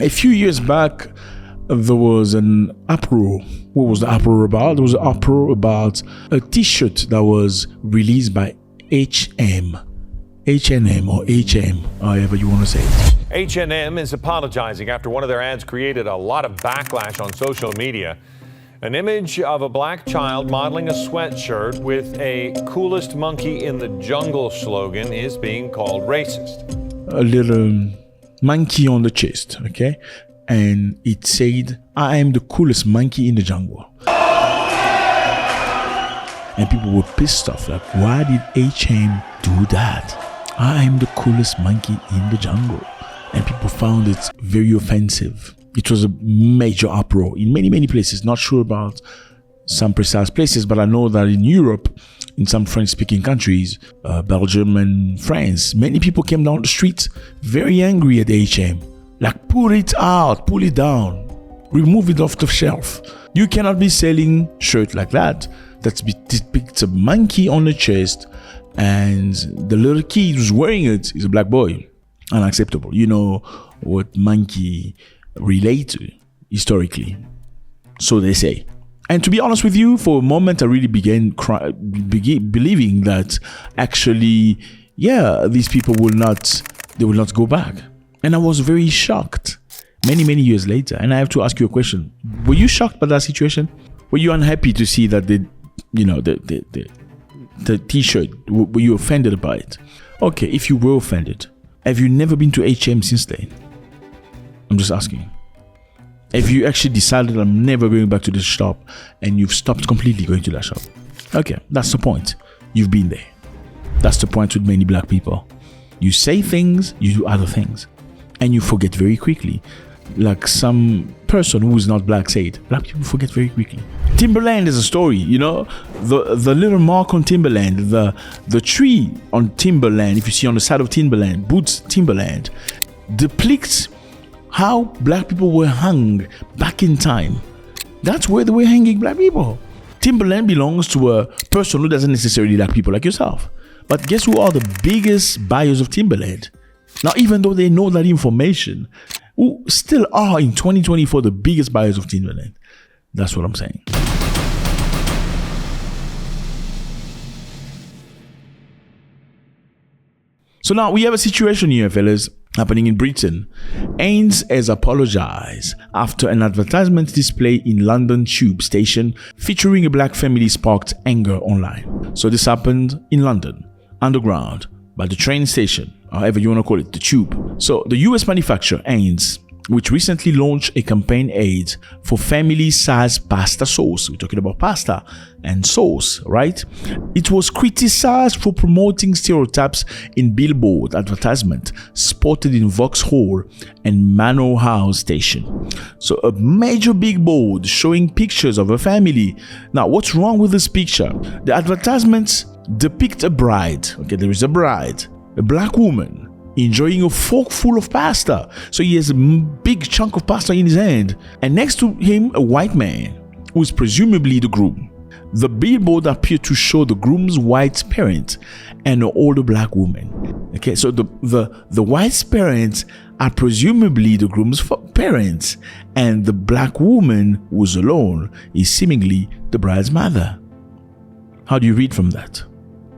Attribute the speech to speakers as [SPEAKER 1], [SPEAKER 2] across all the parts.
[SPEAKER 1] A few years back, there was an uproar. What was the uproar about? There was an uproar about a t-shirt that was released by H&M or HM, however you want to say it.
[SPEAKER 2] H&M is apologizing after one of their ads created a lot of backlash on social media. An image of a black child modeling a sweatshirt with a "coolest monkey in the jungle" slogan is being called racist.
[SPEAKER 1] A little monkey on the chest, okay? And it said, "I am the coolest monkey in the jungle." And people were pissed off, like, why did H&M do that? I am the coolest monkey in the jungle. And people found it very offensive. It was a major uproar in many, many places. Not sure about some precise places, but I know that in Europe, in some French-speaking countries, Belgium and France, many people came down the street very angry at H&M. Like, pull it out, pull it down, remove it off the shelf. You cannot be selling shirt like that. That depicts a monkey on the chest, and the little kid who's wearing it is a black boy. Unacceptable. You know what monkey relate to historically, so they say. And to be honest with you, for a moment I really began believing that actually, yeah, these people will not go back. And I was very shocked many years later. And I have to ask you a question: were you shocked by that situation? Were you unhappy to see that the t-shirt, were you offended by it? Okay, if you were offended, have you never been to H&M since then? I'm just asking. Have you actually decided, I'm never going back to this shop, and you've stopped completely going to that shop? Okay, that's the point. You've been there. That's the point with many black people. You say things, you do other things, and you forget very quickly. Like some person who is not black said, black people forget very quickly. Timberland is a story, you know, the little mark on Timberland, the tree on Timberland, if you see on the side of Timberland, Boots Timberland, depicts how black people were hung back in time. That's where they were hanging black people. Timberland belongs to a person who doesn't necessarily like people like yourself. But guess who are the biggest buyers of Timberland? Now, even though they know that information, who still are in 2024 the biggest buyers of Timberland? That's what I'm saying. So now we have a situation here, fellas, happening in Britain. Heinz has apologized after an advertisement display in London tube station featuring a black family sparked anger online. So this happened in London, underground, by the train station, however you want to call it, the tube. So the US manufacturer Heinz, which recently launched a campaign aid for family-sized pasta sauce. We're talking about pasta and sauce, right? It was criticized for promoting stereotypes in billboard advertisement spotted in Vauxhall and Manor House station. So a major big board showing pictures of a family. Now, what's wrong with this picture? The advertisements depict a bride. Okay, there is a bride, a black woman, enjoying a fork full of pasta. So he has a big chunk of pasta in his hand. And next to him, a white man, who is presumably the groom. The billboard appeared to show the groom's white parent and an older black woman. Okay, so the white parents are presumably the groom's parents, and the black woman who was alone is seemingly the bride's mother. How do you read from that?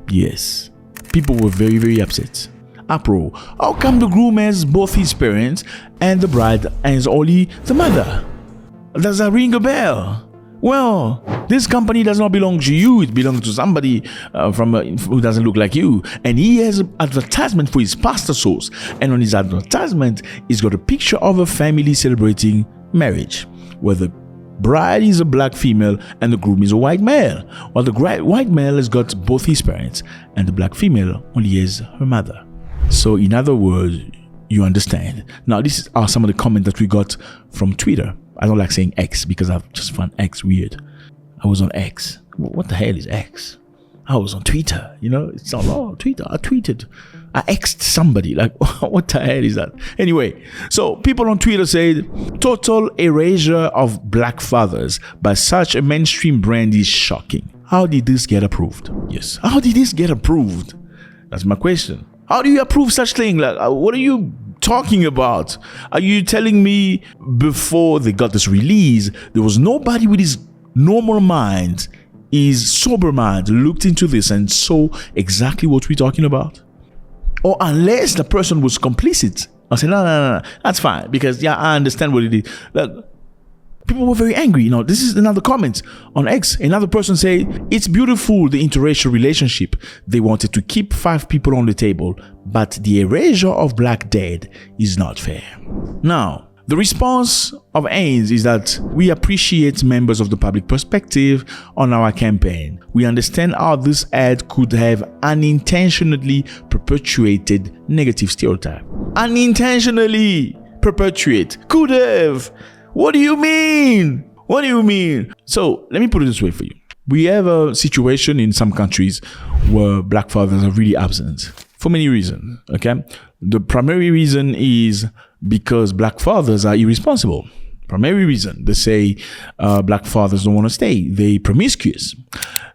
[SPEAKER 1] Yes, people were very upset. Uproar. How come the groom has both his parents and the bride has only the mother? Does that ring a bell? Well, this company does not belong to you. It belongs to somebody who doesn't look like you. And he has an advertisement for his pasta sauce. And on his advertisement, he's got a picture of a family celebrating marriage, where the bride is a black female and the groom is a white male. While the white male has got both his parents and the black female only has her mother. So in other words, you understand. Now, these are some of the comments that we got from Twitter. I don't like saying X because I just find X weird. I was on X. What the hell is X? I was on Twitter. You know, it's not all Twitter. I tweeted. I X'd somebody. Like, what the hell is that? Anyway, so people on Twitter said, total erasure of black fathers by such a mainstream brand is shocking. How did this get approved? Yes. How did this get approved? That's my question. How do you approve such thing? Like, what are you talking about? Are you telling me before they got this release, there was nobody with his normal mind, his sober mind, looked into this and saw exactly what we're talking about? Or unless the person was complicit, I say, no, that's fine, because I understand what it is. Look, people were very angry. This is another comment on X. Another person say, it's beautiful, the interracial relationship. They wanted to keep 5 people on the table, but the erasure of black dead is not fair. Now, the response of Heinz is that we appreciate members of the public perspective on our campaign. We understand how this ad could have unintentionally perpetuated negative stereotype. Unintentionally perpetuate. Could have. What do you mean? What do you mean? So let me put it this way for you. We have a situation in some countries where black fathers are really absent for many reasons. Okay. The primary reason is because black fathers are irresponsible. Primary reason. They say black fathers don't want to stay. They promiscuous.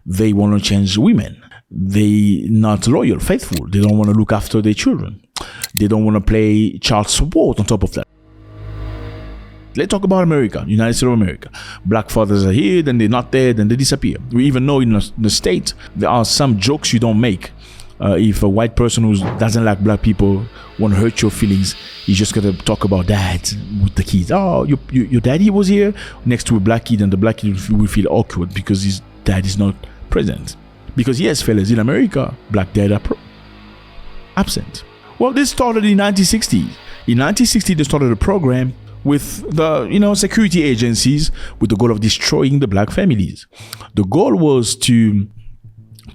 [SPEAKER 1] They want to change women. They not loyal, faithful. They don't want to look after their children. They don't want to pay child support on top of that. Let's talk about America, United States of America. Black fathers are here, then they're not there, then they disappear. We even know in the state, there are some jokes you don't make. If a white person who doesn't like black people want to hurt your feelings, he's just going to talk about that with the kids. Oh, your daddy was here next to a black kid, and the black kid will feel awkward because his dad is not present. Because yes, fellas, in America, black dad are absent. Well, this started in 1960. In 1960, they started a program with the security agencies with the goal of destroying the black families. The goal was to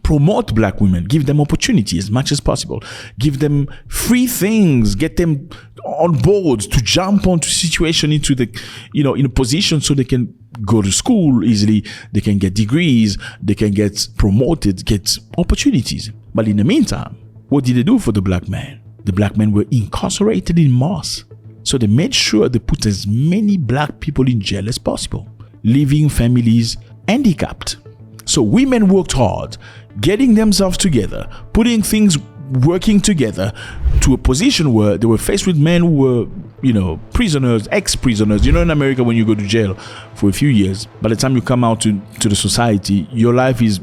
[SPEAKER 1] promote black women, give them opportunity as much as possible, give them free things, get them on board to jump onto situation into the in a position so they can go to school easily, they can get degrees, they can get promoted, get opportunities. But in the meantime, what did they do for the black men? The black men were incarcerated in mass. So they made sure they put as many black people in jail as possible, leaving families handicapped. So women worked hard, getting themselves together, putting things working together to a position where they were faced with men who were, prisoners, ex-prisoners. In America, when you go to jail for a few years, by the time you come out to the society, your life is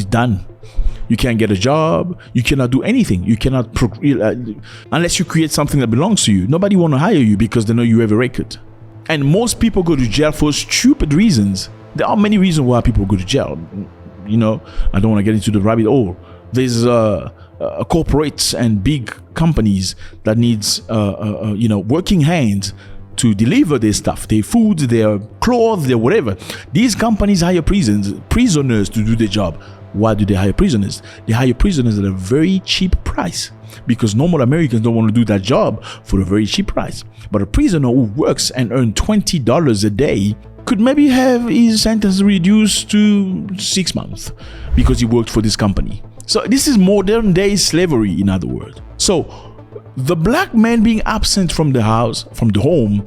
[SPEAKER 1] done. You can't get a job. You cannot do anything. You cannot, unless you create something that belongs to you. Nobody want to hire you because they know you have a record. And most people go to jail for stupid reasons. There are many reasons why people go to jail. I don't want to get into the rabbit hole. There's corporates and big companies that needs, working hands to deliver their stuff, their food, their clothes, their whatever. These companies hire prisoners to do their job. Why do they hire prisoners? They hire prisoners at a very cheap price because normal Americans don't want to do that job for a very cheap price. But a prisoner who works and earns $20 a day could maybe have his sentence reduced to 6 months because he worked for this company. So this is modern day slavery, in other words. So the black man being absent from the house, from the home,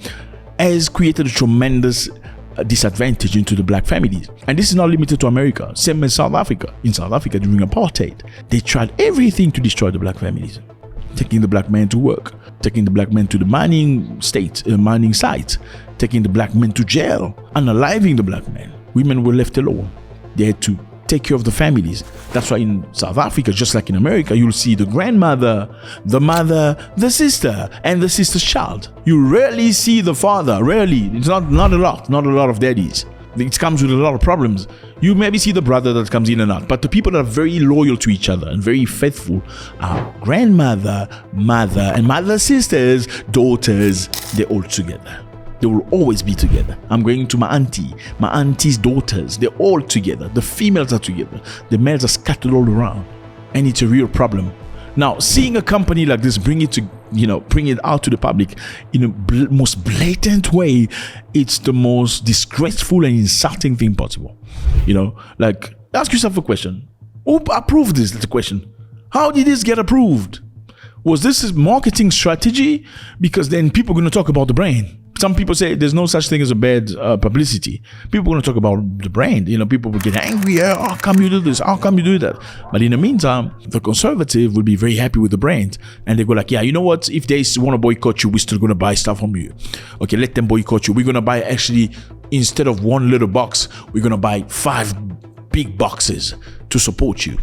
[SPEAKER 1] has created a tremendous disadvantage into the black families. And this is not limited to America. Same as South Africa. In South Africa during apartheid, they tried everything to destroy the black families. Taking the black man to work, taking the black man to the mining site, taking the black men to jail, unaliving the black men. Women were left alone. They had to take care of the families. That's why in South Africa, just like in America, you'll see the grandmother, the mother, the sister, and the sister's child. You rarely see the father. Rarely. It's not a lot of daddies. It comes with a lot of problems. You maybe see the brother that comes in and out, but the people that are very loyal to each other and very faithful are grandmother, mother, and mother, sisters, daughters. They're all together. They will always be together. I'm going to my auntie's daughters. They're all together. The females are together. The males are scattered all around. And it's a real problem. Now, seeing a company like this bring it out to the public in a most blatant way, it's the most disgraceful and insulting thing possible. Ask yourself a question. Who approved this? That's the question. How did this get approved? Was this a marketing strategy? Because then people are going to talk about the brand. Some people say there's no such thing as a bad publicity. People want to talk about the brand. People will get angry. How come you do this? How come you do that? But in the meantime, the conservative will be very happy with the brand. And they go like, yeah, you know what? If they want to boycott you, we're still going to buy stuff from you. Okay, let them boycott you. We're going to buy actually, instead of one little box, we're going to buy 5 big boxes to support you.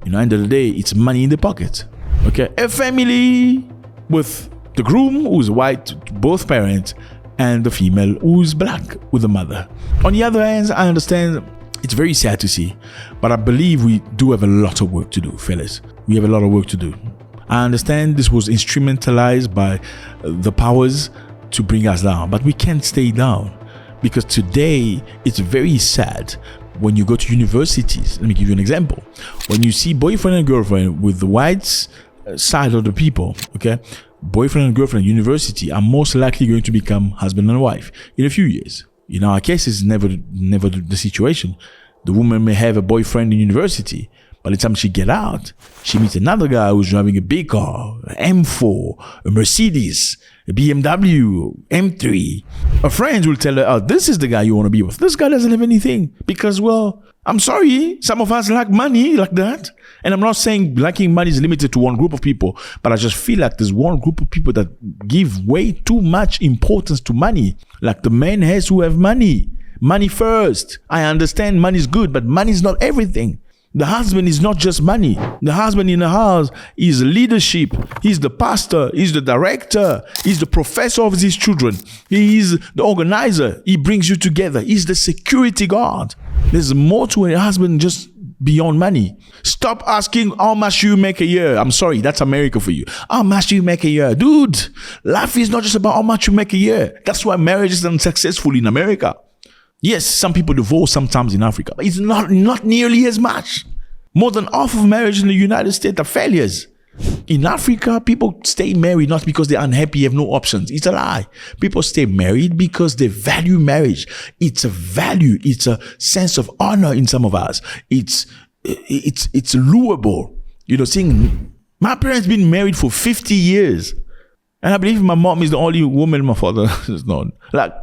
[SPEAKER 1] End of the day, it's money in the pocket. Okay, a family with the groom who's white, both parents, and the female who's black with the mother. On the other hand, I understand it's very sad to see, but I believe we do have a lot of work to do, fellas. We have a lot of work to do. I understand this was instrumentalized by the powers to bring us down, but we can't stay down, because today it's very sad. When you go to universities, let me give you an example. When you see boyfriend and girlfriend with the white side of the people, okay, boyfriend and girlfriend at university are most likely going to become husband and wife in a few years. In our case, it's never the situation. The woman may have a boyfriend in university. By the time she get out, she meets another guy who's driving a big car, an M4, a Mercedes, a BMW, M3. Her friends will tell her, oh, this is the guy you want to be with. This guy doesn't have anything. Because, well, I'm sorry, some of us like money like that. And I'm not saying liking money is limited to one group of people, but I just feel like there's one group of people that give way too much importance to money. Like the men has who have money. Money first. I understand money is good, but money is not everything. The husband is not just money. The husband in the house is leadership. He's the pastor. He's the director. He's the professor of his children. He is the organizer. He brings you together. He's the security guard. There's more to a husband just beyond money. Stop asking how much you make a year. I'm sorry, that's America for you. How much do you make a year? Dude, life is not just about how much you make a year. That's why marriage is unsuccessful in America. Yes, some people divorce sometimes in Africa, but it's not nearly as much. More than half of marriages in the United States are failures. In Africa, people stay married not because they're unhappy, have no options. It's a lie. People stay married because they value marriage. It's a value. It's a sense of honor in some of us. It's lureable. Seeing my parents been married for 50 years. And I believe my mom is the only woman my father has known. Like,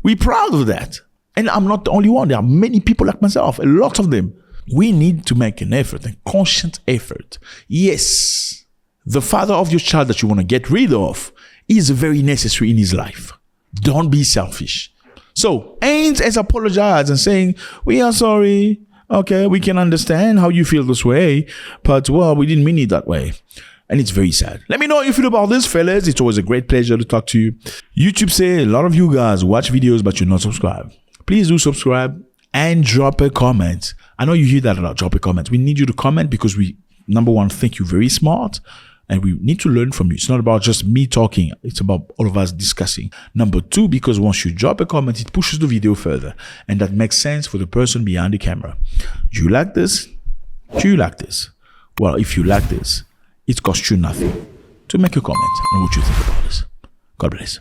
[SPEAKER 1] we're proud of that. And I'm not the only one. There are many people like myself, a lot of them. We need to make an effort, a conscious effort. Yes, the father of your child that you want to get rid of is very necessary in his life. Don't be selfish. So, Heinz has apologized and saying, we are sorry. Okay, we can understand how you feel this way, but well, we didn't mean it that way. And it's very sad. Let me know how you feel about this, fellas. It's always a great pleasure to talk to you. YouTube say a lot of you guys watch videos, but you're not subscribed. Please do subscribe and drop a comment. I know you hear that a lot, drop a comment. We need you to comment because we, number one, think you're very smart and we need to learn from you. It's not about just me talking. It's about all of us discussing. Number two, because once you drop a comment, it pushes the video further and that makes sense for the person behind the camera. Do you like this? Do you like this? Well, if you like this, it costs you nothing to make a comment on what you think about this. God bless.